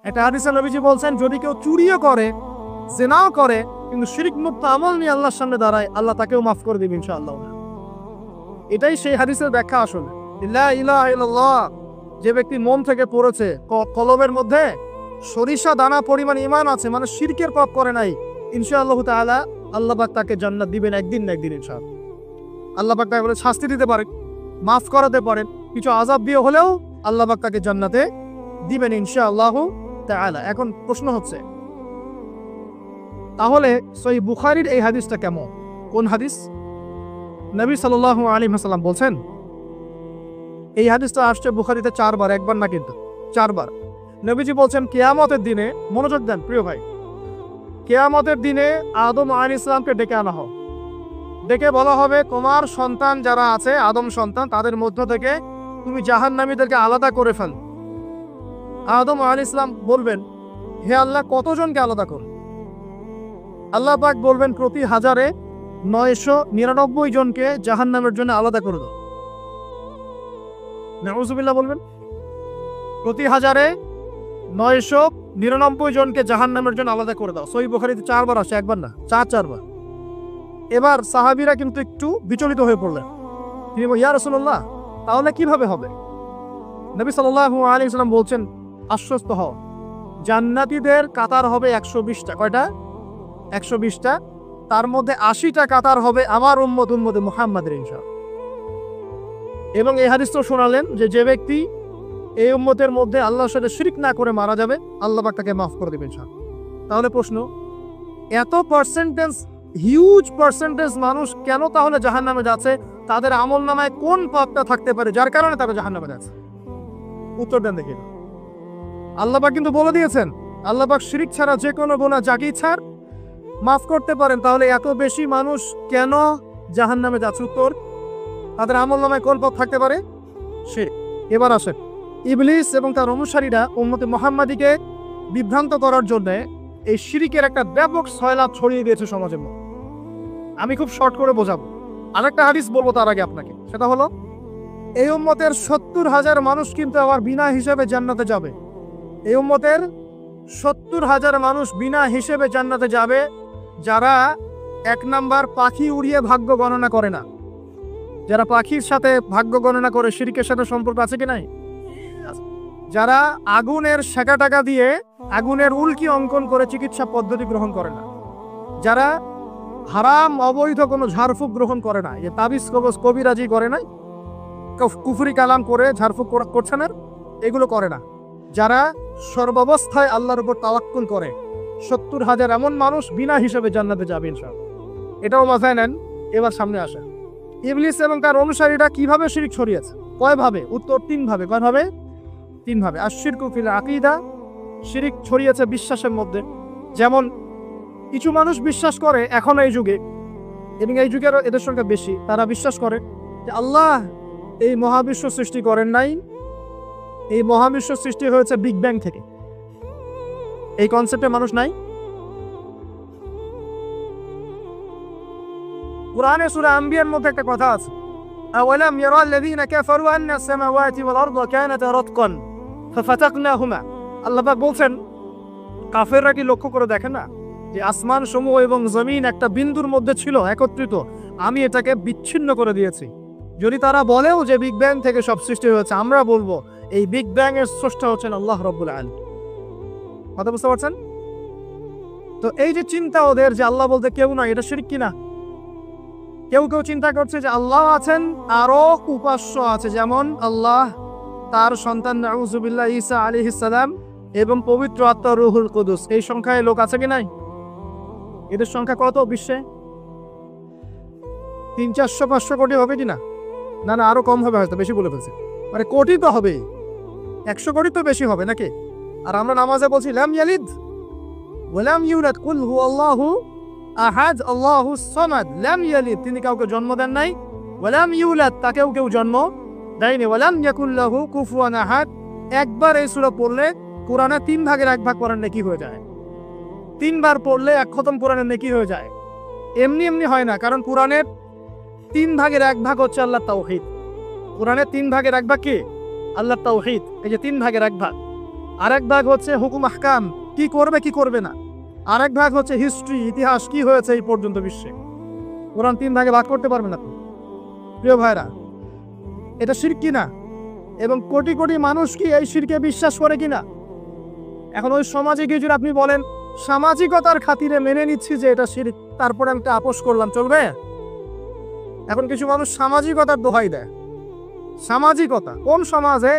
একটা হাদিসে নবীজি বলছেন, যদি কেউ চুরিও করে, জিনাও করে, কিন্তু শিরক মুক্ত আমল নিয়ে আল্লাহর সামনে দাঁড়ায়, আল্লাহ তাকেও মাফ করে দিবেন ইনশাআল্লাহ। এটাই সেই হাদিসের ব্যাখ্যা। আসলে লা ইলাহা ইল্লাল্লাহ যে ব্যক্তি মন থেকে পড়েছে, কলবের মধ্যে সরিষা দানা পরিমাণ ঈমান আছে, মানে শিরকের পাপ করে নাই, ইনশাআল্লাহ তাআলা আল্লাহ পাক তাকে জান্নাত দিবেন একদিন না একদিন ইনশাআল্লাহ। আল্লাহ পাক তাকে শাস্তি দিতে পারেন, মাফ করাতে পারেন, কিছু আযাব দিয়ে হলেও আল্লাহ পাক তাকে জান্নাতে দিবেন ইনশাআল্লাহ তাআলা। এখন প্রশ্ন হচ্ছে, তাহলে সহিহ বুখারীর এই হাদিসটা কেমন? কোন হাদিস? নবী সাল্লাল্লাহু আলাইহি ওয়াসাল্লাম বলছেন, এই হাদিসটা আসছে বুখারীতে 4 বার, একবার না কিন্তু 4 বার। নবীজি বলছেন, কিয়ামতের দিনে, মনোযোগ দেন প্রিয় ভাই, কিয়ামতের দিনে আদম আলাইহিস সালামকে ডেকে আনা হবে, ডেকে বলা হবে, তোমার সন্তান যারা আছে, আদম সন্তান, তাদের মধ্য থেকে তুমি জাহান্নামীদেরকে আলাদা করে ফেল। আদম আলাইহিস সালাম বলবেন, হে আল্লাহ, কতজনকে আলাদা করব? আল্লাহ পাক বলবেন, প্রতি 1000-এ 999 জনকে জাহান্নামের জন্য আলাদা করে দাও। নাউযুবিল্লাহ বলবেন, প্রতি 1000-এ 999 জনকে জাহান্নামের জন্য আলাদা করে দাও। সহিহ বুখারীতে 4 বার আসে, একবার না, 4 বার। এবার সাহাবীরা কিন্তু একটু বিচলিত হয়ে পড়লেন। তিনি বলেন, ইয়া রাসূলুল্লাহ, তাহলে কিভাবে হবে? নবী সাল্লাল্লাহু আলাইহি ওয়াসাল্লাম বলছেন, আশ্বস্ত হও, জান্নাতীদের কাতার হবে 120টা। কয়টা? 120টা। তার মধ্যে 80টা কাতার হবে আমার উম্মতে মুহাম্মাদের ইনশাআল্লাহ। এবং এই হাদিস তো শোনালেন যে ব্যক্তি এই উম্মতের মধ্যে আল্লাহর সাথে শিরক না করে মারা যাবে, আল্লাহ পাক তাকে মাফ করে দিবেন ইনশাআল্লাহ। তাহলে প্রশ্ন, এত পার্সেন্টেজ, হিউজ পার্সেন্টেজ মানুষ কেন তাহলে জাহান্নামে যাচ্ছে? তাদের আমলনামায় কোন পাপটা থাকতে পারে যার কারণে তারা জাহান্নামে যাচ্ছে? উত্তর দেন দেখি। আল্লাহ পাক কিন্তু বলে দিয়েছেন, আল্লাহ পাক শিরক ছাড়া যে কোনো গুনাহ যাকে ইচ্ছা মাফ করতে পারেন। তাহলে এত বেশি মানুষ কেন জাহান্নামে যাচ্ছে? উত্তর, তাদের আমলনামায় কোন পাপ থাকতে পারে? শিরক। এবার আসেন, ইবলিস এবং তার অনুসারীরা উম্মতে মুহাম্মাদীকে বিভ্রান্ত করার জন্য এই শিরকের একটা ব্যাপক সয়লাব ছড়িয়ে দিয়েছে সমাজের মধ্যে। আমি খুব শর্ট করে বোঝাবো। আরেকটা হাদিস বলবো তার আগে আপনাকে, সেটা হলো, এই উম্মতের 70,000 মানুষ কিন্তু আবার বিনা হিসেবে জান্নাতে যাবে। এই উম্মতের 70,000 মানুষ বিনা হিসেবে জান্নাতে যাবে, যারা 1 নাম্বার পাখি উড়িয়ে ভাগ্য গণনা করে না। যারা পাখির সাথে ভাগ্য গণনা করে, শিরকের সাথে সম্পর্ক আছে কি নাই? যারা আগুনের সেকা টাকা দিয়ে আগুনের উল্কি অঙ্কন করে চিকিৎসা পদ্ধতি গ্রহণ করে না। যারা হারাম অবৈধ কোনো ঝাড়ফুঁক গ্রহণ করে না, যে তাবিজ কবজ কবিরাজি করে না, কুফরি কালাম করে ঝাড়ফুঁক করছে না, এগুলো করে না। যারা সর্বাবস্থায় আল্লাহর উপর তাওয়াক্কুল করে, 70,000 এমন মানুষ বিনা হিসেবে জান্নাতে যাবে ইনশাআল্লাহ। এটাও মাথায় নেন। এবার সামনে আসে, ইবলিস এবং তার অনুসারীরা কিভাবে শিরক ছড়িয়েছে? কয় ভাবে? উত্তর, 3 ভাবে। কয় ভাবে? 3 ভাবে। আশ-শিরকু ফিল আকীদা, শিরক ছড়িয়েছে বিশ্বাসের মধ্যে। যেমন কিছু মানুষ বিশ্বাস করে এখন এই যুগে, এবং এই যুগেরও এদের সংখ্যা বেশি, তারা বিশ্বাস করে যে আল্লাহ এই মহাবিশ্ব সৃষ্টি করেন নাই, এই মহাবিশ্ব সৃষ্টি হয়েছে বিগ ব্যাং থেকে। এই কনসেপ্টে মানুষ নাই? কুরআনে সূরা আম্বিয়ার মধ্যে একটা কথা আছে, আওয়ালাম ইয়ারাল্লাযীনা কাফারু আন্নাস সামাওয়াতি ওয়াল আরদা কানাতা রাতকান ফাফাতাকনাহুমা। আল্লাহ পাক বলছেন, কাফেররা কি লক্ষ্য করে দেখে না যে আসমান সমূহ এবং জমিন একটা বিন্দুর মধ্যে ছিল একত্রিত, আমি এটাকে বিচ্ছিন্ন করে দিয়েছি। যদি তারা বলেও যে বিগ ব্যাং থেকে সব সৃষ্টি হয়েছে, আমরা বলবো এই বিগ ব্যাং এর স্রষ্টা হচ্ছেন আল্লাহ রাব্বুল আলামিন। কথা বুঝতে পারছেন? তো এই যে চিন্তা ওদের যে আল্লাহ বলতে কেউ না, এটা শিরক কিনা? কেউ কেউ চিন্তা করছে যে আল্লাহ আছেন, আরো উপাস্য আছে, যেমন আল্লাহ, তার সন্তান নাউযুবিল্লাহ ঈসা আলাইহিস সালাম এবং পবিত্র আত্মা রূহুল কুদুস। এই সংখ্যায় লোক আছে কি নাই? এদের সংখ্যা কত বিশ্বে? 300-400 কোটি হবে কিনা? না না, আরো কম হবে, হয়তো বেশি বলে ফেলছে। মানে কোটি তো হবে, 100 কোটি তো বেশি হবে নাকি? আর আমরা নামাজে বলছি লাম ইয়ালিদ ওয়া লাম ইউলাদ, কুল হুয়াল্লাহু আহাদ আল্লাহুস সামাদ। লাম ইয়ালিদ, তিনি কাউকে জন্ম দেন নাই, ওয়া লাম ইউলাদ, তাকেও কেউ জন্ম দেয়নি, ওয়া লাম ইয়াকুল লাহু কুফুয়ান আহাদ। একবার এই সূরা পড়লে কোরআনে 3 ভাগের 1 ভাগ পড়ার নেকি হয়ে যায়। 3 বার পড়লে 1 খতম কোরআনের নেকি হয়ে যায়। এমনি এমনি হয় না, কারণ কোরআনের 3 ভাগের 1 ভাগ হচ্ছে আল্লাহর তাওহীদ। কোরআনের 3 ভাগের 1 ভাগ কি? আল্লাহর তাওহীদ। এই যে 3 ভাগের 1 ভাগ, আরেক ভাগ হচ্ছে হুকুম আহকাম, কি করবে কি করবে না। আরেক ভাগ হচ্ছে হিস্ট্রি, ইতিহাস, কি হয়েছে এই পর্যন্ত বিশ্বে। কোরআন 3 ভাগে ভাগ করতে পারবে না। প্রিয় ভাইরা, এটা শিরক কিনা, এবং কোটি কোটি মানুষ কি এই শিরকে বিশ্বাস করে কিনা। এখন ওই সমাজে গিয়ে যদি আপনি বলেন সামাজিকতার খাতিরে মেনে নিচ্ছি যে এটা শিরক, তারপরে আমি আপোষ করলাম, চলবে? এখন কিছু মানুষ সামাজিকতার দোহাই দেয়। সামাজিকতা কোন সমাজে?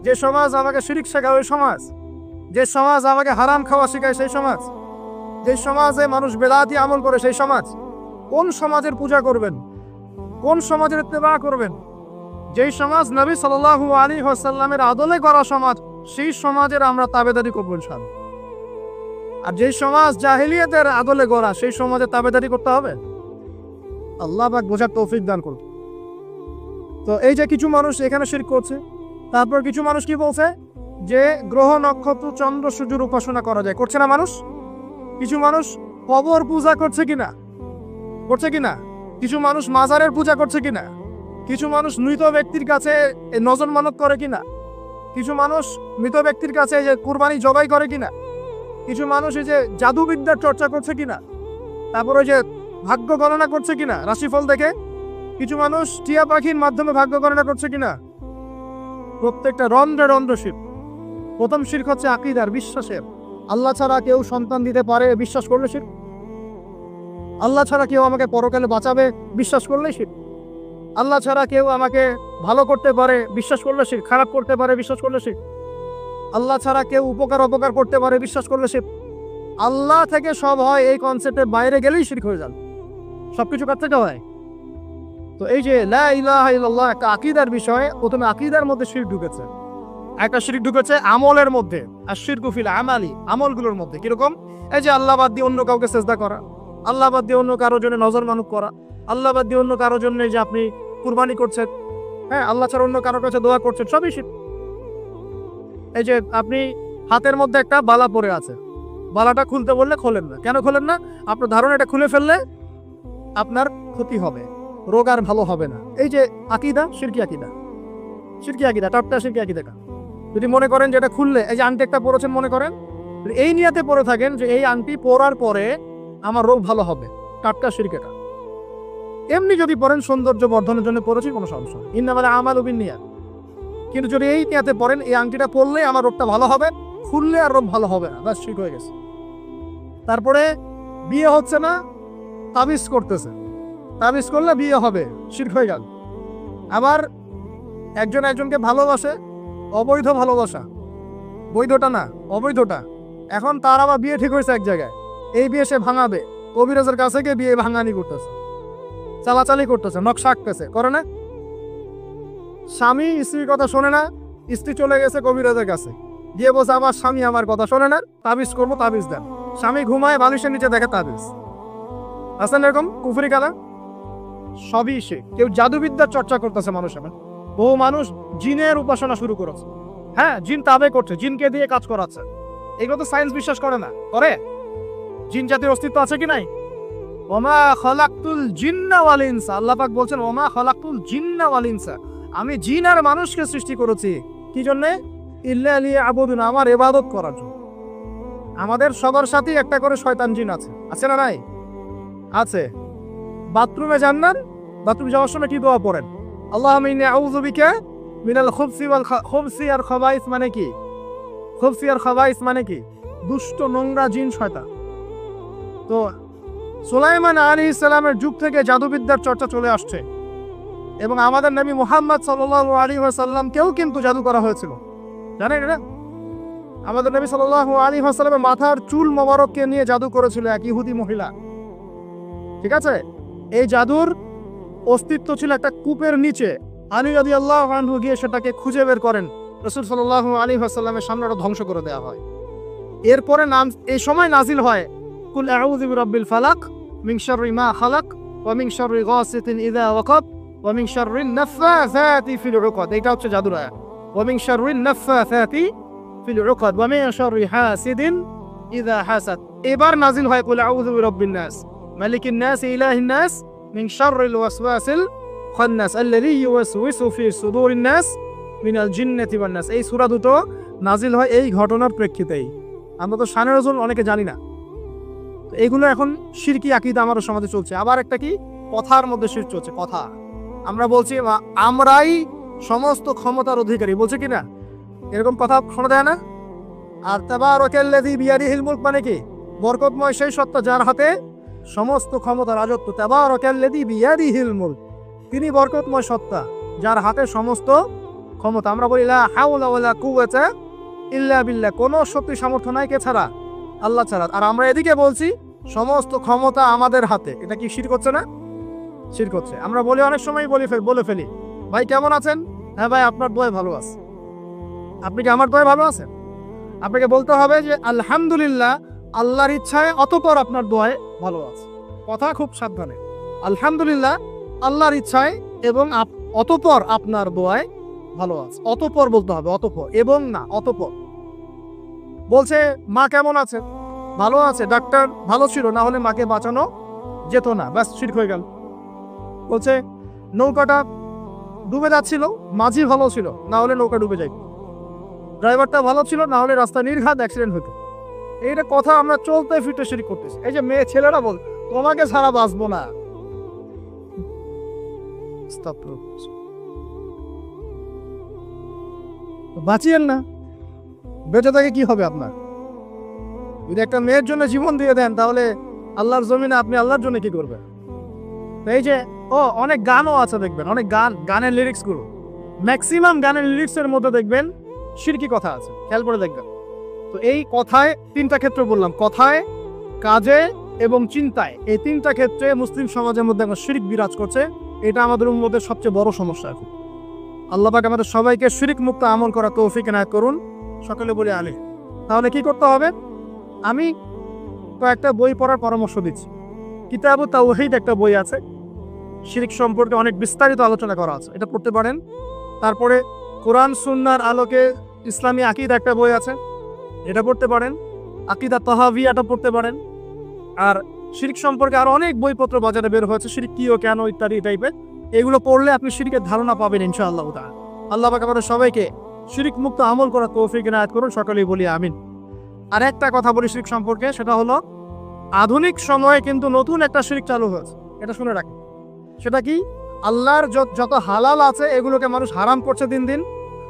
যে সমাজ আমাকে শিরক শেখায় ওই সমাজ, যে সমাজ আমাকে হারাম খাওয়া শেখায় সেই সমাজ, যে সমাজে মানুষ বেদাতি আমল করে সেই সমাজ। কোন সমাজের পূজা করবেন? কোন সমাজের ইত্তেবা করবেন? যেই সমাজ নবী সাল্লাল্লাহু আলাইহি ওয়াসাল্লামের আদলে করা সমাজ, সেই সমাজের আমরা তাবেদারি করব ইনশাআল্লাহ। আর যেই সমাজ জাহেলিয়াতের আদলে গড়া, সেই সমাজের তাবেদারি করতে হবে। আল্লাহ পাক বোঝার তৌফিক দান করুন। তো এই যে কিছু মানুষ এখানে শিরক করছে, তারপর কিছু মানুষ কি বলছে যে গ্রহ নক্ষত্র চন্দ্র সূর্যের উপাসনা করা যায়, করছে না মানুষ? কিছু মানুষ কবর পূজা করছে কিনা, করছে কিনা? কিছু মানুষ মাজারের পূজা করছে কিনা? কিছু মানুষ মৃত ব্যক্তির কাছে নজর মানত করে কিনা? কিছু মানুষ মৃত ব্যক্তির কাছে যে কুরবানি জবাই করে কিনা? কিছু মানুষ এই যে জাদুবিদ্যার চর্চা করছে কিনা? তারপরে যে ভাগ্য গণনা করছে কিনা রাশিফল দেখে? কিছু মানুষ টিয়া পাখির মাধ্যমে ভাগ্য গণনা করছে কিনা? প্রত্যেকটা রন্ধ্রে রন্ধ্র শিরক। প্রথম শিরক হচ্ছে আকীদার, বিশ্বাসের। আল্লাহ ছাড়া কেউ সন্তান দিতে পারে বিশ্বাস করলে শিরক। আল্লাহ ছাড়া কেউ আমাকে পরকালে বাঁচাবে বিশ্বাস করলে শিরক। আল্লাহ ছাড়া কেউ আমাকে ভালো করতে পারে বিশ্বাস করলে শিরক, খারাপ করতে পারে বিশ্বাস করলে শিরক। আল্লাহ ছাড়া কেউ উপকার অপকার করতে পারে বিশ্বাস করলে শিরক। আল্লাহ থেকে সব হয়, এই কনসেপ্টের বাইরে গেলেই শিরক হয়ে যান। সবকিছু কার থেকে হয়? তো এই যে লা ইলাহা ইল্লাল্লাহ একটা আকীদার বিষয়, প্রথমে আকীদার মধ্যে শিরক ঢুকেছে। একটা শিরক ঢুকেছে আমলের মধ্যে, আর শিরকু ফিল আমালি, আমলগুলোর মধ্যে। কিরকম? এই যে আল্লাহ বাদ দিয়ে অন্য কাউকে সেজদা করা, আল্লাহ বাদ দিয়ে অন্য কারোর জন্য নজর মানত করা, আল্লাহ বাদ দিয়ে অন্য কারোর জন্য যে আপনি কুরবানি করছেন, হ্যাঁ, আল্লাহ ছাড়া অন্য কারোর কাছে দোয়া করছেন, সবই শিরক। এই যে আপনি হাতের মধ্যে একটা বালা পরে আছে, বালাটা খুলতে বললে খোলেন না, কেন খোলেন না? আপনার ধারণা এটা খুলে ফেললে আপনার ক্ষতি হবে, রোগ আর ভালো হবে না। এই যে আকীদা, শিরকি আকীদা, শিরকি আকীদা, টাটকা শিরকি আকীদা। যদি মনে করেন যে এটা খুললে, এই যে আংটি একটা পরেছেন মনে করেন, এই নিয়াতে পরে থাকেন যে এই আংটি পরার পরে আমার রোগ ভালো হবে, টাটকা শিরক এটা। এমনি যদি পরেন সৌন্দর্য বর্ধনের জন্য পরেছি, কোনো সমস্যা নেই, ইন্নামাল আমালু বিন্নিয়াত। কিন্তু যদি এই নিয়াতে পরেন এই আংটিটা পরলে আমার রোগটা ভালো হবে, খুললে আর রোগ ভালো হবে না, ব্যাস শিরক হয়ে গেছে। তারপরে বিয়ে হচ্ছে না, তাবিজ করতেছে, তাবিজ করলে বিয়ে হবে, শিরক হয়ে গেল। আবার একজন একজনকে ভালোবাসে, অবৈধ ভালোবাসা, বৈধটা না অবৈধটা। এখন তার আবার বিয়ে ঠিক হয়েছে এক জায়গায়, এই বিয়ে সে ভাঙাবে, কবিরাজের কাছে গিয়ে বিয়ে ভাঙানি করতেছে, চালাচালি করতেছে, নকশা আঁকতেছে, করে না? স্বামী স্ত্রীর কথা শোনে না, স্ত্রী চলে গেছে কবিরাজের কাছে, গিয়ে বলছে আমার স্বামী আমার কথা শোনে না, তাবিজ করবো, তাবিজ দেন। স্বামী ঘুমায়, বালিশের নিচে দেখে তাবিজ। আছেন এরকম কুফরি কালা? সবই সে। কেউ জাদুবিদ্যার চর্চা করতেছে মানুষ। এখন বহু মানুষ জিনের উপাসনা শুরু করেছে, হ্যাঁ, জিন তাবে করছে, জিনকে দিয়ে কাজ করাচ্ছে। এগুলো তো সায়েন্স বিশ্বাস করে না, করে? জিন জাতির অস্তিত্ব আছে কি নাই? ওমা খলাকতুল জিন্না ওয়াল ইনসা, আল্লাহ পাক বলছেন ওমা খলাকতুল জিন্না ওয়াল ইনসা, আমি জিন আর মানুষকে সৃষ্টি করেছি কি জন্য? ইল্লা লিয়াবুদুন, আমার ইবাদত করার জন্য। আমাদের সবার সাথেই একটা করে শয়তান জিন আছে, আছে না নাই? আছে। বাথরুমে যান না, বাথরুমে যাওয়ার সময় কি দোয়া পড়েন? আল্লাহুম্মা ইন্নী আউযু বিকা মিনাল খুবসি ওয়াল খুবসি আর খাবাইস, মানে কি? খুবসি আর খাবাইস মানে কি? দুষ্ট নোংরা জিন শয়তান। তো সুলাইমান আলাইহিস সালামের যুগ থেকে জাদুবিদ্যার চর্চা চলে আসছে, এবং আমাদের নবী মুহাম্মদ সাল্লাল্লাহু আলাইহি ওয়াসাল্লামকেও কিন্তু জাদু করা হয়েছিল, জানেন না? আমাদের নবী সাল্লাল্লাহু আলাইহি ওয়াসাল্লামের মাথার চুল মোবারককে নিয়ে জাদু করেছিল এক ইহুদি মহিলা, ঠিক আছে? এই জাদুর অস্তিত্ব ছিল একটা কূপের নিচে। আলী রাদিয়াল্লাহু আনহু গিয়ে সেটাকে খুঁজে বের করেন, রাসূল সাল্লাল্লাহু আলাইহি ওয়াসাল্লামের সামনে ওটা ধ্বংস করে দেওয়া হয়। এরপরে এই সময় নাজিল হয় কুল আউযু বিরাব্বিল ফালাক মিন শাররি মা খালাক ওয়া মিন শাররি গাসিকিন ইযা ওয়াকাব ওয়া মিন শাররিন নাফাসাতি ফিল উকাদ। এটা হচ্ছে জাদুর আয়াত। ওয়া মিন শাররিন নাফাসাতি ফিল উকাদ ওয়া মিন শাররি হাসিদিন ইযা হাসাদ। এবার নাজিল হয় কুল আউযু বিরাব্বিন নাস মালিকিন নাস ইলাহিন নাস মিন শাররিল ওয়াসওয়াসিল খান্নাস আল্লাযী ইউওয়াসওয়িসু ফি সুদুরিন নাস মিনাল জিন্নাতি ওয়ান নাস। এই সূরা দুটো নাজিল হয় এই ঘটনার প্রেক্ষিতেই। আমরা তো শানে রাসূল অনেকে জানি না। তো এগুলো এখন শিরকি আকীদা আমাদের সমাজে চলছে। আবার একটা কি কথার মধ্যে শিরক চলছে, কথা। আমরা বলছি আমরাই সমস্ত ক্ষমতার অধিকারী, বলছে কি না? এরকম কথা শোনা যায় না? আর তাবারাকাল্লাযী বিয়াদিহিল মুলক মানে কি? বরকতময় সেই সত্তা যার হাতে সমস্ত ক্ষমতা, রাজত্ব। তাবারাকাল্লাযী বিয়াদিহিল মুলক, তিনি বরকতময় সত্তা যার হাতে সমস্ত ক্ষমতা। আমরা বলি লা হাওলা ওয়ালা কুওয়াতা ইল্লা বিল্লাহ, কোনো শক্তি সামর্থ্য নাই কে ছাড়া? আল্লাহ ছাড়া। আর আমরা এদিকে বলছি সমস্ত ক্ষমতা আমাদের হাতে। এটা কি শিরক হচ্ছে না? শিরক হচ্ছে। আমরা বলি অনেক সময় বলে ফেলি, ভাই কেমন আছেন? হ্যাঁ ভাই আপনার দোয়ায় ভালো আছে। আপনি কি আমার দোয়ায় ভালো আছেন? আপনাকে বলতে হবে যে আলহামদুলিল্লাহ, আল্লাহর ইচ্ছায় অতঃপর আপনার দোয়ায় ভালো আছে। কথা খুব সাবধানে। আলহামদুলিল্লাহ, আল্লাহর ইচ্ছায় এবং অতঃপর আপনার দোয়ায় ভালো আছে। অতঃপর বলতে হবে, অতঃপর এবং না, অতঃপর। বলছে মা কেমন আছে? ভালো আছে, ডাক্তার ভালো ছিল, না হলে মাকে বাঁচানো যেত না, ব্যাস শিরক হয়ে গেল। বলছে নৌকাটা ডুবে যাচ্ছিল, মাঝি ভালো ছিল, না হলে নৌকা ডুবে যাইত। ড্রাইভারটা ভালো ছিল, না হলে রাস্তা নির্ঘাত অ্যাক্সিডেন্ট হতো। এইটা কথা আমরা চলতে ফিরতে শিরক করতেছি। এই যে মেয়ে ছেলেরা বল তোমাকে ছাড়া বাঁচবো না, বাঁচিয়েন না, বেঁচে থাকে কি হবে আপনার? যদি একটা মেয়ের জন্য জীবন দিয়ে দেন, তাহলে আল্লাহর জমিনে আপনি আল্লাহর জন্য কি করবেন? এই যে অনেক গানও আছে, দেখবেন অনেক গানের লিরিক্স গুলো, ম্যাক্সিমাম গানের লিরিক্সের মধ্যে দেখবেন শিরকি কথা আছে, খেয়াল করে দেখবেন। তো এই কথায় তিনটা ক্ষেত্র বললাম, কথায়, কাজে এবং চিন্তায়। এই তিনটা ক্ষেত্রে মুসলিম সমাজের মধ্যে এখন শিরক বিরাজ করছে। এটা আমাদের উম্মতের সবচেয়ে বড় সমস্যা এখন। আল্লাহ পাক আমাদের সবাইকে শিরক মুক্ত আমল করা তৌফিক এনায়েত করুন। সকলে বলে আমিন। তাহলে কি করতে হবে? আমি কয়েকটা বই পড়ার পরামর্শ দিচ্ছি। কিতাবুত তাওহীদ একটা বই আছে, শিরক সম্পর্কে অনেক বিস্তারিত আলোচনা করা আছে, এটা পড়তে পারেন। তারপরে কোরআন সুন্নাহর আলোকে ইসলামী আকীদা একটা বই আছে, এটা পড়তে পারেন। আকীদা তাহাওয়িয়াটা পড়তে পারেন। আর শিরক সম্পর্কে আরো অনেক বইপত্র বাজারে বের হয়েছে, শিরক কি ও কেন ইত্যাদি টাইপের। এগুলো পড়লে আপনি শিরকের ধারণা পাবেন ইনশাআল্লাহ তাআলা। আল্লাহ পাক আমাদের সবাইকে শিরক মুক্ত আমল করা তৌফিক এনায়েত করুন। সকলেই বলি আমিন। আর একটা কথা বলি শিরক সম্পর্কে, সেটা হলো আধুনিক সময়ে কিন্তু নতুন একটা শিরক চালু হয়েছে, এটা শুনে রাখেন। সেটা কি? আল্লাহর যত হালাল আছে এগুলোকে মানুষ হারাম করছে দিন দিন,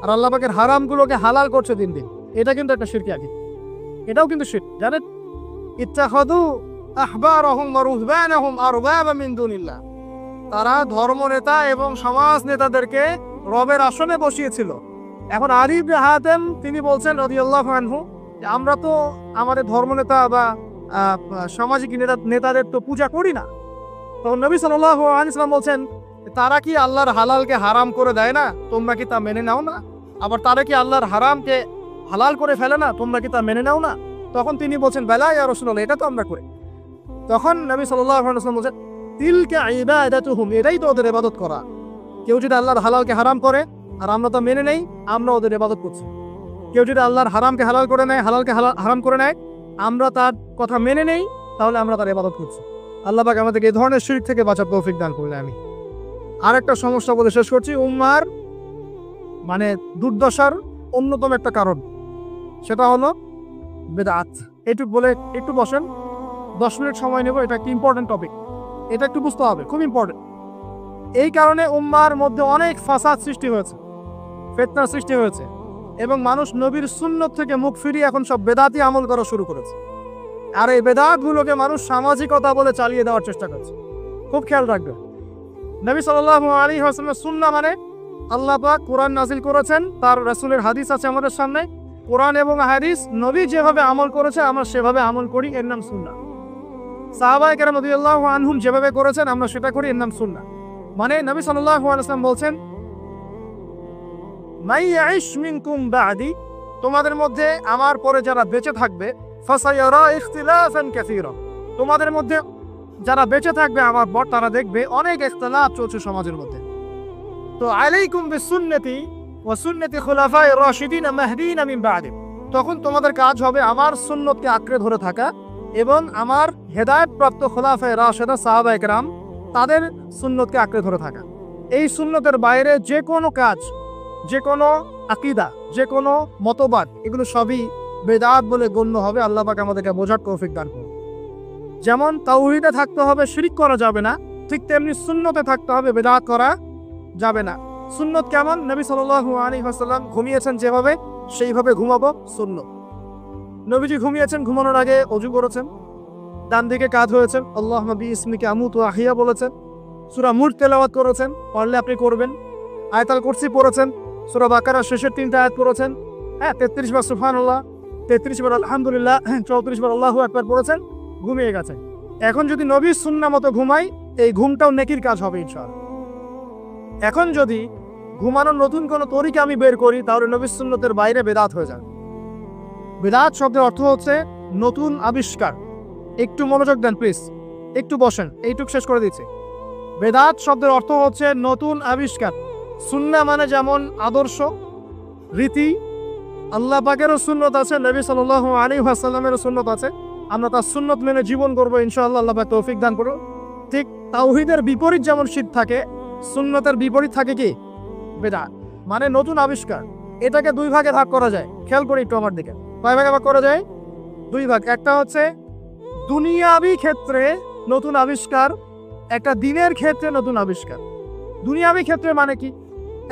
আর আল্লাহ পাকের হারামগুলোকে হালাল করছে দিন দিন। এটা কিন্তু একটা শিরকি আকীদা, এটাও কিন্তু শিরক। জানেন, ইত্তাখাযু আহবারহুম ওয়া রুহবানাহুম আরবাবা মিন দুনিল্লাহ, তারা ধর্ম নেতা এবং সমাজ নেতাদেরকে রবের আসনে বসিয়েছিল। এখন আলী ইবনে হাতেম তিনি বলছেন রাদিয়াল্লাহু আনহু, আমরা তো আমাদের ধর্মনেতা বা সামাজিক নেতাদের তো পূজা করি না। তখন নবী সাল্লাল্লাহু আলাইহি ওয়াসাল্লাম বলছেন, তারা কি আল্লাহর হালালকে হারাম করে দেয় না? তোমরা কি তা মেনে নাও না? আবার তারা কি আল্লাহর হারামকে হালাল করে ফেলে না? তোমরা কি তা মেনে নাও না? তখন তিনি বলছেন, বেলা ইয়া রাসূলুল্লাহ, এটা তো আমরা করি। তখন নবী সাল্লাল্লাহু আলাইহি ওয়াসাল্লাম বলছেন, তিলকা ইবাদাতুহুম, এটাই তো ওদের ইবাদত করা। কেউ যদি আল্লাহর হালালকে হারাম করে আর আমরা তা মেনে নেই, আমরা ওদের ইবাদত করছি। কেউ যদি আল্লাহর হারামকে হালাল করে নেয়, হালালকে হারাম করে নেয়, আমরা তার কথা মেনে নেই, তাহলে আমরা তার ইবাদত করছি। আল্লাহ পাক আমাদেরকে এই ধরনের শিরক থেকে বাঁচার তৌফিক দান করলে আমি আরেকটা সমস্যা বলে শেষ করছি। উম্মার মানে দুর্দশার অন্যতম একটা কারণ, সেটা হলো বেদাত। এইটুকু বলে একটু বসেন, 10 মিনিট সময় নেব। এটা একটা ইম্পর্টেন্ট টপিক, এটা একটু বুঝতে হবে, খুব ইম্পর্টেন্ট। এই কারণে উম্মার মধ্যে অনেক ফাসাদ সৃষ্টি হয়েছে, ফিতনার সৃষ্টি হয়েছে, এবং মানুষ নবীর সুন্নত থেকে মুখ ফিরিয়ে এখন সব বেদাতি আমল করা শুরু করেছে। আর এই বেদাতগুলোকে মানুষ সামাজিকতা বলে চালিয়ে দেওয়ার চেষ্টা করছে। খুব খেয়াল রাখবে, নবী সাল্লাল্লাহু আলাইহি ওয়াসাল্লামের সুন্নাহ মানে আল্লাহ পাক কোরআন নাজিল করেছেন, তার রাসূলের হাদিস আছে আমাদের সামনে। কোরআন এবং হাদিস, নবী যেভাবে আমল করেছে আমরা সেভাবে আমল করি, এর নাম সুন্নাহ। সাহাবায়ে কেরাম রাদিয়াল্লাহু আনহুম যেভাবে করেছেন আমরা সেটা করি, এর নাম সুন্নাহ। মানে নবী সাল্লাল্লাহু আলাইহি ওয়াসাল্লাম বলছেন, মাই ইয়াইশ মিনকুম বাদি, তোমাদের মধ্যে আমার পরে যারা বেঁচে থাকবে, ফাসায়ারা ইখতিলাফান কাসীরা, তোমাদের মধ্যে যারা বেঁচে থাকবে আমার পর তারা দেখবে অনেক ইখতিলাফ চলছে সমাজের মধ্যে। তো আলাইকুম বিসুন্নতি ওয়া সুন্নতি খুলাফায়ে রাশিদিন মাহদিন মিন বাদি, তখন তোমাদের কাজ হবে আমার সুন্নতকে আঁকড়ে ধরে থাকা এবং আমার হেদায়েতপ্রাপ্ত খুলাফায়ে রাশিদা সাহাবায়ে কেরাম তাদের সুন্নতকে আঁকড়ে ধরে থাকা। এই সুন্নতের বাইরে যে কোনো কাজ, যে কোনো আকীদা, যে কোনো মতবাদ, এগুলো সবই বেদাত বলে গণ্য হবে। আল্লাহ পাক আমাদেরকে বোঝার তৌফিক দান করুন। যেমন তাওহীদে থাকতে হবে, শিরক করা যাবে না, ঠিক তেমনি সুন্নতে থাকতে হবে, বেদাত করা যাবে না। সুন্নত কেমন? নবী সাল্লাল্লাহু আলাইহি ওয়াসাল্লাম ঘুমিয়েছেন যেভাবে, সেইভাবে ঘুমাবো সুন্নত। নবীজি ঘুমিয়েছেন, ঘুমানোর আগে ওযু করেছেন, ডান দিকে কাঁধ হয়েছেন, আল্লাহুম্মা বিইসমিকা আমুতু ওয়া আহইয়া বলেছেন, সূরা মুল্ক তেলাওয়াত করেছেন, পারলে আপনি করবেন। আয়াতুল কুরসি পড়েছেন, সূরা বাকারার শেষের 3টা আয়াত পড়েছেন, 33 বার সুবহানাল্লাহ, 33 বার আলহামদুলিল্লাহ, 34 বার আল্লাহু আকবার পড়েছেন, ঘুমিয়ে গেছেন। এখন যদি নবীর সুন্নাহ মতো ঘুমাই, এই ঘুমটাও নেকির কাজ হবে ইনশাআল্লাহ। এখন যদি ঘুমানোর নতুন কোনো তরিকা আমি বের করি, তাহলে নবীর সুন্নতের বাইরে বেদাত হয়ে যায়। বেদাত শব্দের অর্থ হচ্ছে নতুন আবিষ্কার। একটু মনোযোগ দেন প্লিজ, একটু বসেন, এইটুক শেষ করে দিচ্ছি। বেদাত শব্দের অর্থ হচ্ছে নতুন আবিষ্কার। সুন্নাহ মানে যেমন আদর্শ, রীতি, আল্লাহ পাকেরও সুন্নত আছে, নবী সাল্লাল্লাহু আলাইহি ওয়াসাল্লামেরও সুন্নত আছে, আমরা তার সুন্নত মেনে জীবন করবো ইনশাআল্লাহ, আল্লাহ পাক তৌফিক দান করুন। ঠিক তাওহীদের বিপরীত যেমন শিরক থাকে, সুন্নতের বিপরীত থাকে কি? বেদাত, মানে নতুন আবিষ্কার। এটাকে দুই ভাগে ভাগ করা যায়, খেয়াল করে একটু আমার দিকে। কয় ভাগে ভাগ করা যায়? দুই ভাগ। একটা হচ্ছে দুনিয়াবি ক্ষেত্রে নতুন আবিষ্কার, একটা দিনের ক্ষেত্রে নতুন আবিষ্কার। দুনিয়াবি ক্ষেত্রে মানে কি?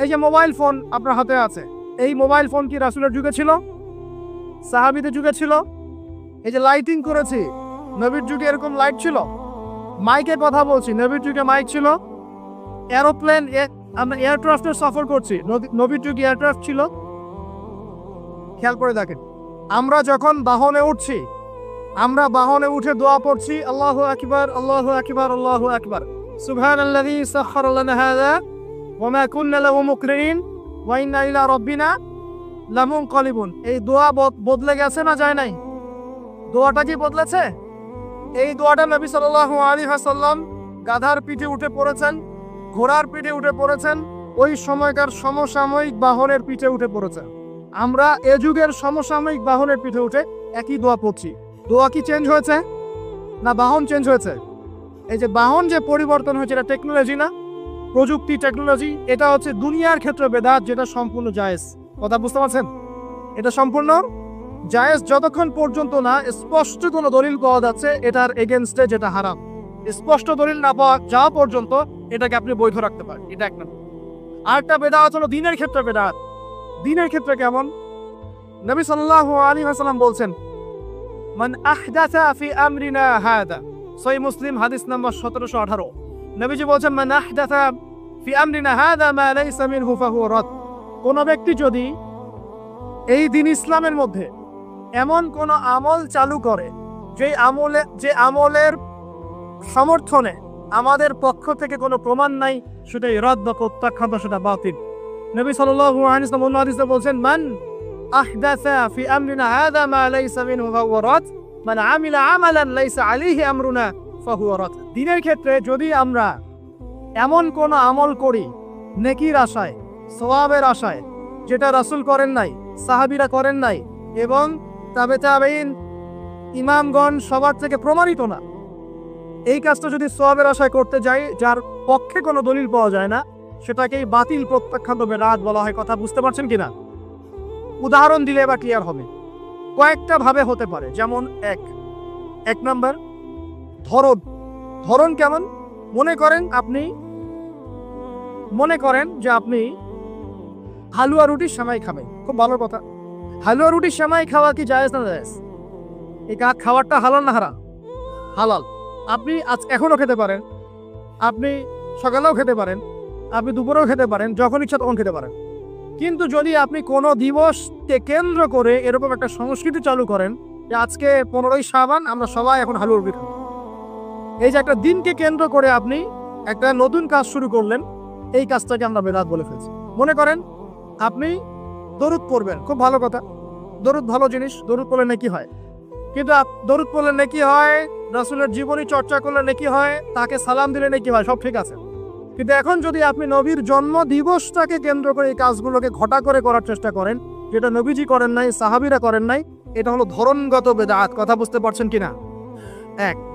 এই যে মোবাইল ফোন আপনার হাতে আছে, এই মোবাইল ফোন কি রাসূলের যুগে ছিল? সাহাবীদের যুগে ছিল? এই যে লাইটিং করেছি, নবীর যুগে এরকম লাইট ছিল? মাইকের কথা বলছি, নবীর যুগে মাইক ছিল? এরোপ্লেন, আমরা এয়ারক্রাফটের সফর করছি, নবীর যুগে এয়ারক্রাফট ছিল? খেয়াল করে দেখেন, আমরা যখন বাহনে উঠছি, আমরা বাহনে উঠে দোয়া পড়ছি, আল্লাহু আকবার, আল্লাহু আকবার, আল্লাহু আকবার, সুবহানাল্লাযী সাখখারা লানা হাযা ওয়া মা কুন্না লাহু মুকরিনিন ওয়া ইন্না ইলা রাব্বিনা লামুনকালিবুন। এই দোয়া বদলে গেছে না যায় নাই? দোয়াটা কি বদলেছে? এই দোয়াটা নবী সাল্লাল্লাহু আলাইহি ওয়াসাল্লাম গাধার পিঠে উঠে পড়েছেন, ঘোড়ার পিঠে উঠে পড়েছেন, ওই সময়কার সমসাময়িক বাহনের পিঠে উঠে পড়েছেন। আমরা এ যুগের সমসাময়িক বাহনের পিঠে উঠে একই দোয়া পড়ছি। দোয়া কি চেঞ্জ হয়েছে না বাহন চেঞ্জ হয়েছে? এই যে বাহন যে পরিবর্তন হয়েছে, এটা টেকনোলজি না? প্রযুক্তি, টেকনোলজি। এটা হচ্ছে দুনিয়ার ক্ষেত্রে বেদাত, যেটা সম্পূর্ণ জায়েজ। কথা বুঝতে পারছেন? এটা সম্পূর্ণ জায়েজ যতক্ষণ পর্যন্ত না স্পষ্ট কোনো দলিল পাওয়া যাচ্ছে এটার এগেনস্টে, যেটা হারাম। স্পষ্ট দলিল না পাওয়া যাওয়া পর্যন্ত এটাকে আপনি বৈধ রাখতে পারেন। এটা এক নম্বর। আরেকটা বেদাত হলো দিনের ক্ষেত্রে বেদাত। দিনের ক্ষেত্রে কেমন? নবী সাল্লাল্লাহু আলাইহি ওয়াসাল্লাম বলছেন, মান আহদাসা ফি আমরিনা হাদা, সহিহ মুসলিম হাদিস নাম্বার 1718। নবীজি বলছেন, মান আহদাসা ফি আমরিনা হাদা মা লাইসা মিনহু ফাহুয়া রাদ। কোন ব্যক্তি যদি এই দিন ইসলামের মধ্যে এমন কোন আমল চালু করে যে আমলের সমর্থনে আমাদের পক্ষ থেকে কোনো প্রমাণ নাই, সেটাই রাদ বা প্রত্যাখ্যাত, সেটা বাতিল। নবী সাল্লাল্লাহু আলাইহি ওয়াসাল্লাম অন্য হাদিসে বলছেন, মান আহদাসা ফি আমরিনা হাদা মা লাইসা মিনহু ফাহুয়া রাদ, মান আমিলা আমালান লাইসা আলাইহি আমরুনা ফাহুয়া রাদ। দিনের ক্ষেত্রে যদি আমরা এমন কোন আমল করি নেকির আশায়, সওয়াবের আশায়, যেটা রাসূল করেন নাই, সাহাবীরা করেন নাই, এবং তাবেঈন, ইমামগণ সবার থেকে প্রমাণিত না, এই কাজটা যদি সওয়াবের আশায় করতে যাই, যার পক্ষে কোনো দলিল পাওয়া যায় না, সেটাকেই বাতিল, প্রত্যাখ্যাত, বেদাত বলা হয়। কথা বুঝতে পারছেন কিনা? উদাহরণ দিলে এবার ক্লিয়ার হবে। কয়েকটা ভাবে হতে পারে। যেমন এক নাম্বার ধরন কেমন? মনে করেন যে আপনি হালুয়া রুটির সেমাই খাবেন, খুব ভালো কথা। হালুয়া রুটির সেমাই খাওয়া কি জায়েজ না জায়েজ? এই খাবারটা হালাল না হারাম? হালাল। আপনি এখনো খেতে পারেন, আপনি সকালেও খেতে পারেন, আপনি দুপুরেও খেতে পারেন, যখন ইচ্ছা তখন খেতে পারেন। কিন্তু যদি আপনি কোনো দিবসকে কেন্দ্র করে এরকম একটা সংস্কৃতি চালু করেন যে আজকে 15ই শাবান, আমরা সবাই এখন হালুয়া রুটি খাবো, এই যে একটা দিনকে কেন্দ্র করে আপনি একটা নতুন কাজ শুরু করলেন, এই কাজটাকে আমরা বেদাত বলে ফেলছি। মনে করেন আপনি দরুদ পড়বেন, খুব ভালো কথা, দরুদ ভালো জিনিস, দরুদ পড়লে নেকি হয়। কিন্তু দরুদ পড়লে নেকি হয়, রাসূলের জীবনী চর্চা করলে নেকি হয়, তাকে সালাম দিলে নেকি হয়, সব ঠিক আছে। কিন্তু এখন যদি আপনি নবীর জন্ম দিবসটাকে কেন্দ্র করে এই কাজগুলোকে ঘটা করে করার চেষ্টা করেন, যেটা নবীজি করেন নাই, সাহাবীরা করেন নাই, এটা হলো ধরনগত বেদাত। কথা বুঝতে পারছেন কিনা?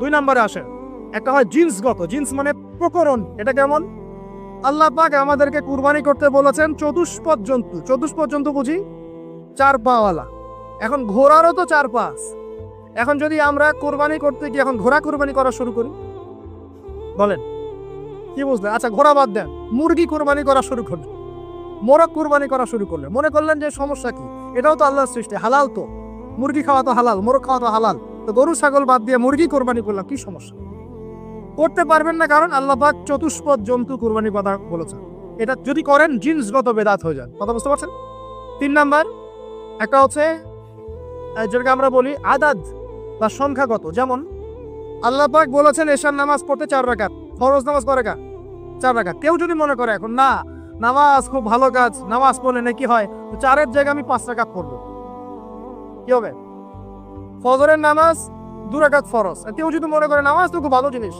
দুই নম্বরে আসেন, একটা হয় জিন্সগত। জিন্স মানে প্রকরণ। এটা কেমন? আল্লাহ পাক আমাদেরকে কুরবানি করতে বলেছেন চতুষ্পদ জন্তু। চতুষ্পদ জন্তু বুঝি 4 পাওয়ালা। এখন ঘোড়ারও তো 4 পা আছে। এখন যদি আমরা কুরবানি করতে গিয়ে এখন ঘোড়া কুরবানি করা শুরু করি, বলেন কি বুঝলেন? আচ্ছা ঘোড়া বাদ দেন, মুরগি কুরবানি করা শুরু করলেন, মোরগ কুরবানি করা শুরু করলেন, মনে করলেন যে সমস্যা কি, এটাও তো আল্লাহর সৃষ্টি, হালাল তো, মুরগি খাওয়া তো হালাল, মোরগ খাওয়া তো হালাল, তো গরু ছাগল বাদ দিয়ে মুরগি কুরবানি করলাম, কি সমস্যা? করতে পারবেন না, কারণ আল্লাহ পাক চতুষ্পদ জন্তু কুরবানি কথা বলেছেন। এটা যদি করেন জিনসগত বেদাত হয়ে যায়। কথা বুঝতে পারছেন? 3 নাম্বার একটা হচ্ছে যেটাকে আমরা বলি আদাদ বা সংখ্যাগত। যেমন আল্লাহ পাক বলেছেন এশার নামাজ পড়তে 4 রাকাত, ফরজ নামাজ কয় রাকাত? 4 রাকাত। কেউ যদি মনে করে এখন না নামাজ খুব ভালো কাজ, নামাজ পড়লে নাকি হয়, 4-এর জায়গায় আমি 5 রাকাত পড়বো, কি হবে? ফজরের নামাজ 2 রাকাত ফরজ। কেউ যদি মনে করে নামাজ তো খুব ভালো জিনিস,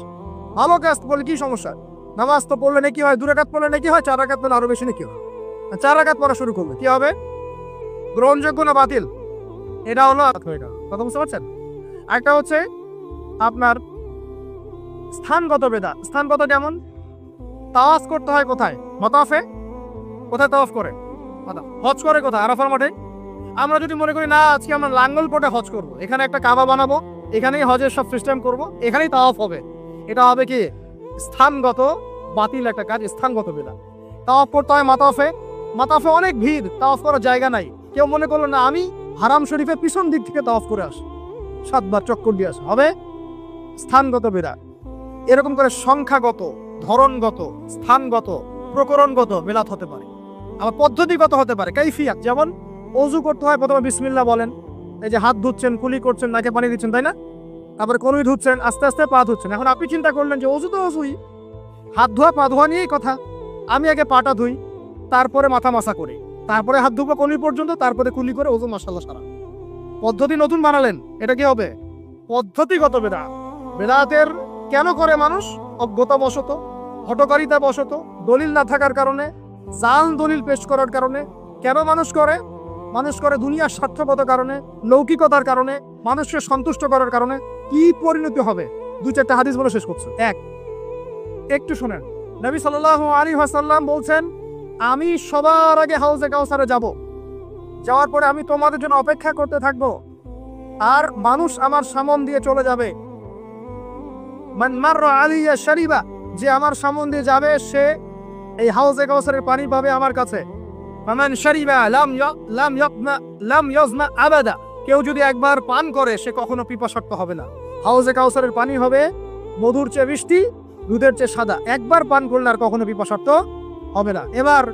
ভালো কাজ বলে কি সমস্যা, নামাজ তো পড়লে নাকি হয়, 2 রাকাত পড়লে নাকি হয়, 4 রাকাত পড়লে আরো বেশি নাকি হয়। 4 রাকাত পড়া শুরু করবে, কি হবে? গ্রহণযোগ্য না বাতিল? এটা হলো কথা বুঝতে পারছেন? একটা হচ্ছে আপনার স্থানগত বেদাত। স্থানগত যেমন তাওয়াফ করতে হয় কোথায়? মাতাফে। কোথায় তাওয়াফ করে? হজ করে কোথায়? আরাফার মাঠে। আমরা যদি মনে করি না আজকে আমরা লাঙ্গলকোটে হজ করব, এখানে একটা কাবা বানাবো, এখানেই হজের সব সিস্টেম করব, এখানেই তাওয়াফ হবে, এটা হবে কি স্থানগত বাতিল একটা কাজ, স্থানগত বেদাত। তাওয়াফ করতে হয় মাতাফে, মাতাফে অনেক ভিড়, তাওয়াফ করার জায়গা নাই। কেউ মনে করলো না আমি হারাম শরীফের পিছন দিক থেকে তাওয়াফ করে আসি, 7 বার চক্কর দিয়ে আসে, হবে স্থানগত বেদাত। এরকম করে সংখ্যাগত, ধরনগত, স্থানগত, প্রকরণগত বেদাত হতে পারে। আবার পদ্ধতিগত হতে পারে, কাইফিয়াত। যেমন ওযু করতে হয়, প্রথমে বিসমিল্লাহ বলেন, এই যে হাত ধুচ্ছেন, কুলি করছেন, নাকে পানি দিচ্ছেন, তাই না? তারপরে কনুই ধুচ্ছেন, আস্তে আস্তে পা ধুচ্ছেন। এখন আপনি চিন্তা করলেন যে ওযু তো ওযুই, হাত ধোয়া পা ধোয়া নিয়েই কথা, আমি আগে পাটা ধুই, তারপরে মাথা মাসা করি, তারপরে হাত ধুবো কনুই পর্যন্ত, তারপরে কুলি করে ওযু মাশাআল্লাহ সারা। পদ্ধতি নতুন বানালেন, এটা কি হবে? পদ্ধতিগত বেদাত। বেদাতের কেন করে মানুষ? অজ্ঞতাবশত, হঠকারিতাবশত, দলিল না থাকার কারণে, জাল দলিল পেশ করার কারণে। কেন মানুষ করে? মানুষ করে দুনিয়ার স্বার্থগত কারণে, লৌকিকতার কারণে, মানুষকে সন্তুষ্ট করার কারণে। কি পরিণতি হবে? 2-4টা হাদিস বলে শেষ করছে। একটু শুনেন, নবী সাল্লাল্লাহু আলাইহি ওয়াসাল্লাম বলছেন, আমি সবার আগে হাউজে কাউসারে যাব, যাওয়ার পরে আমি তোমাদের জন্য অপেক্ষা করতে থাকবো, আর মানুষ আমার সামন দিয়ে চলে যাবে। মান মাররা আলাইয়া শারিবা, যে আমার সামন দিয়ে যাবে সে এই হাউজে কাউসারের পানি পাবে আমার কাছে। ফামান শারিবা লাম ইয়াজমা আবাদা, কেউ যদি একবার পান করে সে কখনো পিপাসার্ত হবে না। হাউজে কাউসারের পানি হবে মধুর চেয়ে মিষ্টি, দুধের চেয়ে সাদা, একবার পান করলে আর কখনো পিপাসার্ত হবে না। এবার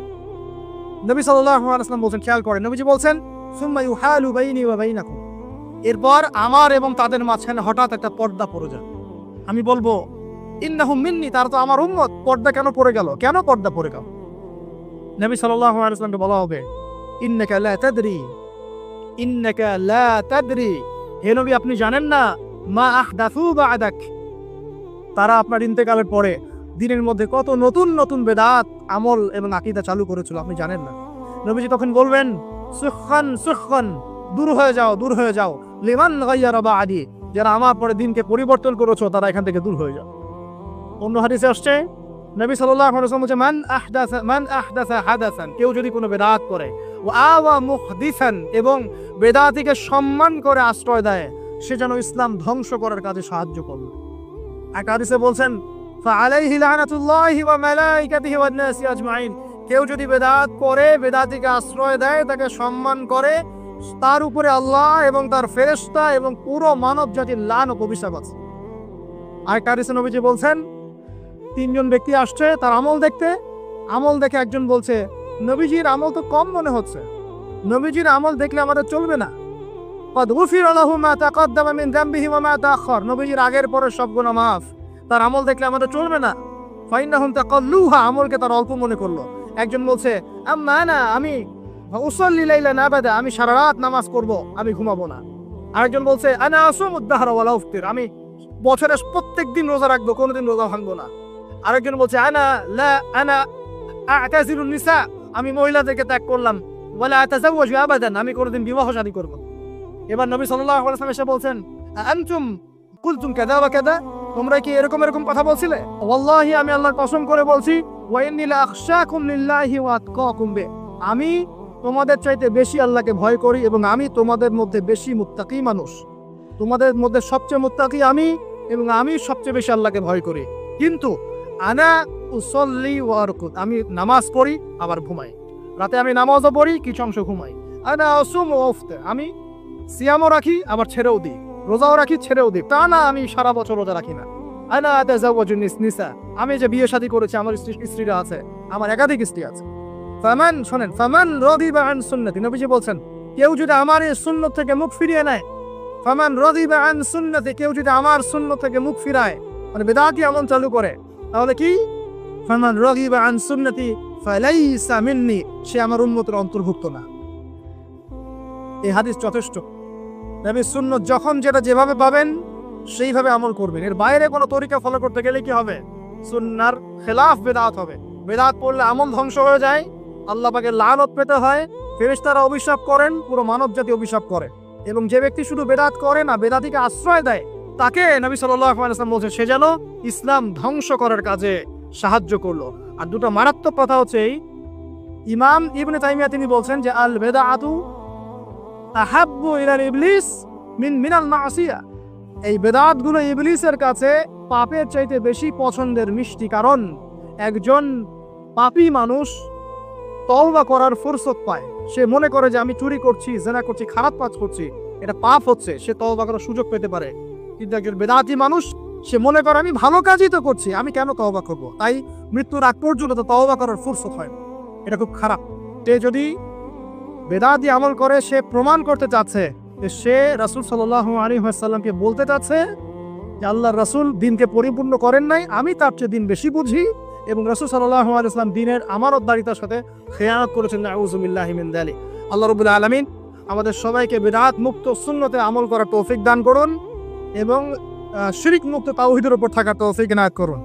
নবী সাল্লাল্লাহু আলাইহি ওয়াসাল্লাম বলছেন, খেয়াল করেন, নবীজি বলছেন, সুম্মা ইউহালু বাইনি ওয়া বাইনাকুম, এরপর আমার এবং তাদের মাঝখানে হঠাৎ একটা পর্দা পড়ে যায়। আমি বলবো ইন্নাহুম মিন্নি, তারা তো আমার উম্মত, পর্দা কেন পড়ে গেল? কেন পর্দা পড়ে গেল? নবী সাল্লাল্লাহু আলাইহি ওয়াসাল্লামকে বলা হবে, ইন্নাকা লা তাদরি, ইন্নাকা লা তাদরি, হে নবী আপনি জানেন না, মা আহদাসু বা'দাক, তারা আপনার ইন্তেকালের পরে দিনের মধ্যে কত নতুন নতুন বেদাত, আমল এবং আকীদা চালু করেছিল, আপনি জানেন না। নবীজি তখন বলবেন, সুখান সুখান, দূর হয়ে যাও, দূর হয়ে যাও, লিমান গায়্যারা বা'দি, যারা আমার পরে দিনকে পরিবর্তন করেছো তারা এখান থেকে দূর হয়ে যাও। অন্য হাদিসে আসছে, নবী সাল্লাল্লাহু আলাইহি ওয়াসাল্লাম বলেছেন, মান আহদাসা হাদাসান, কেউ যদি কোনো বেদাত করে, ওয়া আওয়া মুহদিসান, এবং বেদাতিকে সম্মান করে আশ্রয় দেয়, সে যেন ইসলাম ধ্বংস করার কাজে সাহায্য করবে। এক হাদিসে বলছেন, ফাআলাইহি লানাতুল্লাহি ওয়া মালাইকাতিহি ওয়ান নাসি আজমাইন, কেউ যদি বেদাত করে, বেদাতিকে আশ্রয় দেয়, তাকে সম্মান করে, তার উপরে আল্লাহ এবং তার ফেরেশতা এবং পুরো মানব জাতির লানত অভিশাপ আছে। আর হাদিসে নবীজি বলছেন, 3 জন ব্যক্তি আসছে তার আমল দেখতে, আমল দেখে একজন বলছে, নবীজির আমল তো কম মনে হচ্ছে, নবীজির আমল দেখলে আমাদের চলবে না। قد غفر له ما تقدم من ذنبه وما تأخر, নবীজির আগের পরের সব গুনাহ মাফ, তার আমল দেখলে আমাদের চলবে না। ফাইন্নাহুম তাকাল্লুহা, আমলকে তার অল্প মনে করলো। একজন বলছে, আম্মা আনা, আমি উসাল্লি লাইলান আবাদা, আমি সারা রাত নামাজ করব, আমি ঘুমাবো না। আরেকজন বলছে, আনা আসুমুদ দাহরা ওয়ালা উফতির, আমি বছরের প্রত্যেকদিন রোজা রাখবো, কোনোদিন রোজা ভাঙবো না। আরেকজন বলছে, আনা আ'তাজিলুন নিসা, আমি মহিলাদেরকে ত্যাগ করলাম, ওয়ালা আতাজাওয়াজু আবাদান, আমি কোনোদিন বিবাহ শাদী করব। এবার নবী সাল্লাল্লাহু আলাইহি ওয়াসাল্লাম এসে বলছেন, আনতুম কুলতুম কাযা ওয়া কাযা, তোমরা কি এরকম এরকম কথা বলছিলে? ওয়াল্লাহি আমি আল্লাহর কসম করে বলছি, ওয়া ইন্নী লা আখশাকুম লিল্লাহি ওয়া আতকাকুম বে, আমি তোমাদের চাইতে বেশি আল্লাহকে ভয় করি এবং আমি তোমাদের মধ্যে বেশি মুত্তাকি মানুষ। তোমাদের মধ্যে সবচেয়ে মুত্তাকি আমি এবং আমি সবচেয়ে বেশি আল্লাহকে ভয় করি। কিন্তু আনা উসাল্লি ওয়া আরকুদ, আমি নামাজ পড়ি আবার ঘুমাই, রাতে আমি নামাজও পড়ি কিছু অংশ ঘুমাই। আনা আসুম ওয়া আফতির, আমি সিয়ামও রাখি আবার ছেড়েও দিই, রোজাও রাখি ছেড়েও দিই, তা না আমি সারা বছর রোজা রাখি না। আনা আতাজাওয়াজু নিসা, আমি যে বিয়ে শাদী করেছি, আমার স্ত্রীরা আছে, আমার একাধিক স্ত্রী আছে। ফামান, শোনেন, ফামান রাদিবা আন সুন্নতি, নবীজি বলছেন কেউ যদি আমার এই সুন্নত থেকে মুখ ফিরিয়ে নেয়, ফামান রাদিবা আন সুন্নতি, কেউ যদি আমার সুন্নত থেকে মুখ ফিরায়, মানে বিদআতি আমল চালু করে, তাহলে কি ফামান রাদিবা আন সুন্নতি ফালাইসা মিন্নি, সে আমার উম্মতের অন্তর্ভুক্ত না। এই হাদিস যথেষ্ট। নবীর সুন্নত যখন যেটা যেভাবে পাবেন সেইভাবে আমল করবেন, এর বাইরে কোনো তরিকা ফলো করতে গেলে কি হবে? সুন্নাহর খেলাফ বেদাত হবে। বেদাত পড়লে আমল ধ্বংস হয়ে যায়, আল্লাহ পাকের লানত পেতে হয়, ফেরেশতারা অভিশাপ করেন, পুরো মানব জাতি অভিশাপ করে। এবং যে ব্যক্তি শুধু বেদাত করে না, বেদাতিকে আশ্রয় দেয়, তাকে নবী সাল্লাল্লাহু আলাইহি ওয়াসাল্লাম বলছেন সে যেন ইসলাম ধ্বংস করার কাজে সাহায্য করলো। আর দুটো মারাত্মক কথা হচ্ছে এই, ইমাম ইবনে তাইমিয়া তিনি বলছেন যে আল বেদাআতু আহাব্বু ইলা ইবলিস মিনাল মাসিয়া, এই বেদাতগুলো ইবলিসের কাছে পাপের চাইতে বেশি পছন্দের মিষ্টি। কারণ একজন পাপী মানুষ তওবা করার ফুরসত পায়, সে মনে করে যে আমি চুরি করছি, জিনা করছি, খারাপ কাজ করছি, এটা পাপ হচ্ছে, সে তওবা করার সুযোগ পেতে পারে। কিন্তু একজন বেদাতি মানুষ সে মনে করে আমি ভালো কাজই তো করছি, আমি কেন তওবা করব? তাই মৃত্যুর আগ পর্যন্ত তো তওবা করার ফুরসত হয় না। এটা খুব খারাপ। সে যদি বেদাতি আমল করে, সে প্রমাণ করতে চাচ্ছে যে সে রাসূল সাল্লাল্লাহু আলাইহি ওয়াসাল্লামকে বলতে চাচ্ছে যে আল্লাহর রাসূল দিনকে পরিপূর্ণ করেন নাই, আমি তার চেয়ে দিন বেশি বুঝি, এবং রাসূল সাল্লাল্লাহু আলাইহি ওয়াসাল্লাম দিনের আমানতদারিতার সাথে খেয়ানত করেছেন। নাউযু বিল্লাহি মিন যালিক। আল্লাহ রাব্বুল আলামিন আমাদের সবাইকে বিদআত মুক্ত সুন্নতে আমল করার তৌফিক দান করুন এবং শিরক মুক্ত তাওহীদের উপর থাকার তৌফিক এনায়েত করুন।